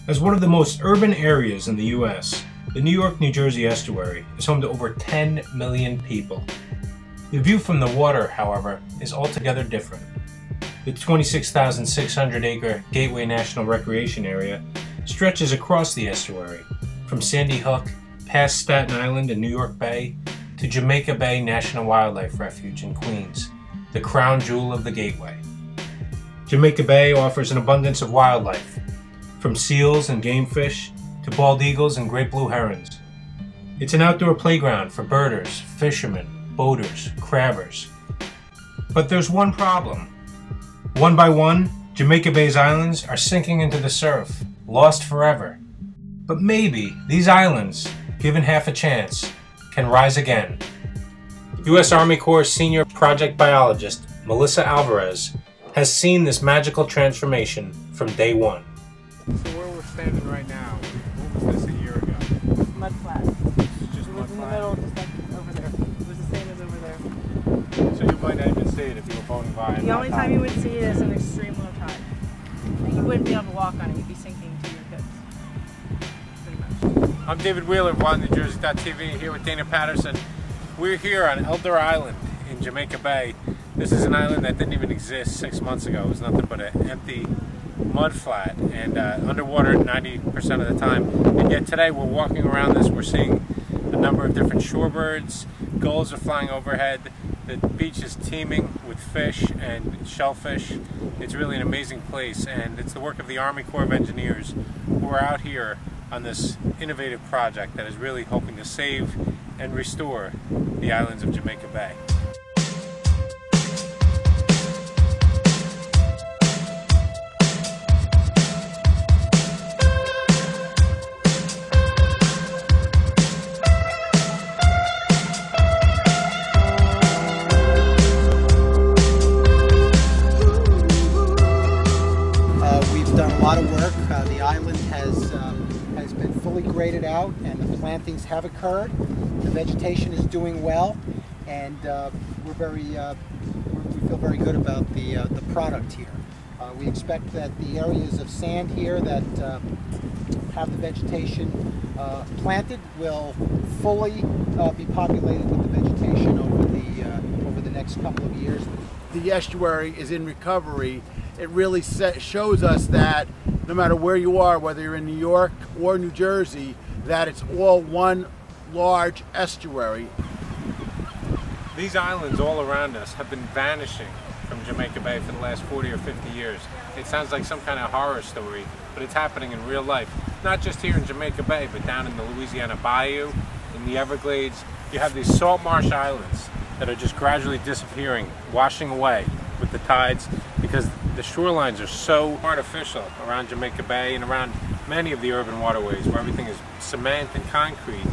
As one of the most urban areas in the U.S., the New York-New Jersey estuary is home to over 10 million people. The view from the water, however, is altogether different. The 26,600-acre Gateway National Recreation Area stretches across the estuary, from Sandy Hook, past Staten Island and New York Bay, to Jamaica Bay National Wildlife Refuge in Queens, the crown jewel of the Gateway. Jamaica Bay offers an abundance of wildlife, from seals and game fish to bald eagles and great blue herons. It's an outdoor playground for birders, fishermen, boaters, crabbers. But there's one problem. One by one, Jamaica Bay's islands are sinking into the surf, lost forever. But maybe these islands, given half a chance, can rise again. U.S. Army Corps Senior Project Biologist Melissa Alvarez has seen this magical transformation from day one. So where we're standing right now, what was this a year ago? Mud flat. Just It mud was in the flat? middle, just like over there. It was the same as over there. So you might not even see it if you were boating by. The only time you would see it is an extreme low tide. And you wouldn't be able to walk on it, you'd be sinking to your hips. Pretty much. I'm David Wheeler of NewJersey.tv here with Dana Patterson. We're here on Elder Island in Jamaica Bay. This is an island that didn't even exist 6 months ago. It was nothing but an empty mud flat and underwater 90% of the time. And yet today we're walking around this, we're seeing a number of different shorebirds, gulls are flying overhead, the beach is teeming with fish and shellfish. It's really an amazing place, and it's the work of the Army Corps of Engineers who are out here on this innovative project that is really hoping to save and restore the islands of Jamaica Bay. We've done a lot of work. The island has been fully graded out, and the plantings have occurred. The vegetation is doing well, and we feel very good about the product here. We expect that the areas of sand here that have the vegetation planted will fully be populated with the vegetation over the next couple of years. The estuary is in recovery. It really shows us that no matter where you are, whether you're in New York or New Jersey, that it's all one large estuary. These islands all around us have been vanishing from Jamaica Bay for the last 40 or 50 years. It sounds like some kind of horror story, but it's happening in real life. Not just here in Jamaica Bay, but down in the Louisiana Bayou, in the Everglades. You have these salt marsh islands that are just gradually disappearing, washing away with the tides, because the shorelines are so artificial around Jamaica Bay and around many of the urban waterways where everything is cement and concrete.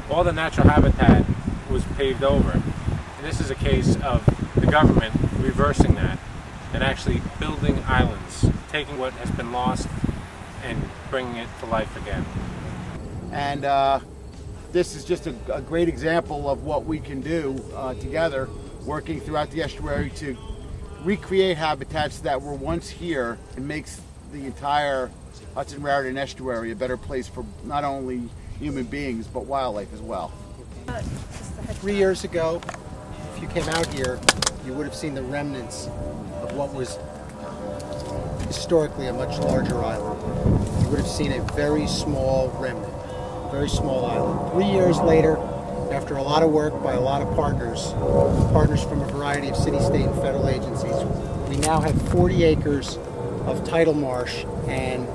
All the natural habitat was paved over. And this is a case of the government reversing that and actually building islands, taking what has been lost and bringing it to life again. And this is just a great example of what we can do together, working throughout the estuary to recreate habitats that were once here, and makes the entire Hudson-Raritan estuary a better place for not only human beings but wildlife as well. 3 years ago, if you came out here, you would have seen the remnants of what was historically a much larger island. You would have seen a very small remnant, a very small island. 3 years later, after a lot of work by a lot of partners from a variety of city, state, and federal agencies, we now have 40 acres of tidal marsh and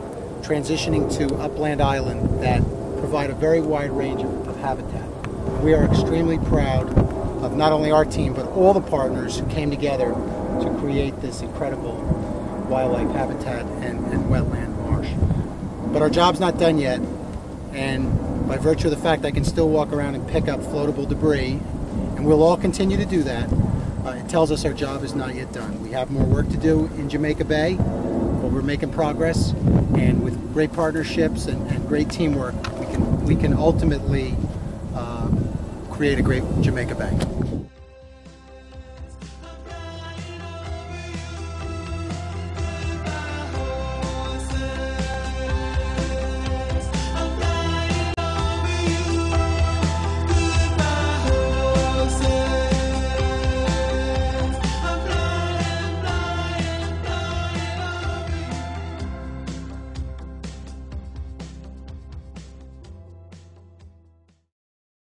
transitioning to upland island that provide a very wide range of habitat. We are extremely proud of not only our team, but all the partners who came together to create this incredible wildlife habitat and wetland marsh. But our job's not done yet, and by virtue of the fact I can still walk around and pick up floatable debris, and we'll all continue to do that, it tells us our job is not yet done. We have more work to do in Jamaica Bay, but we're making progress, and with great partnerships and great teamwork, we can ultimately create a great Jamaica Bay.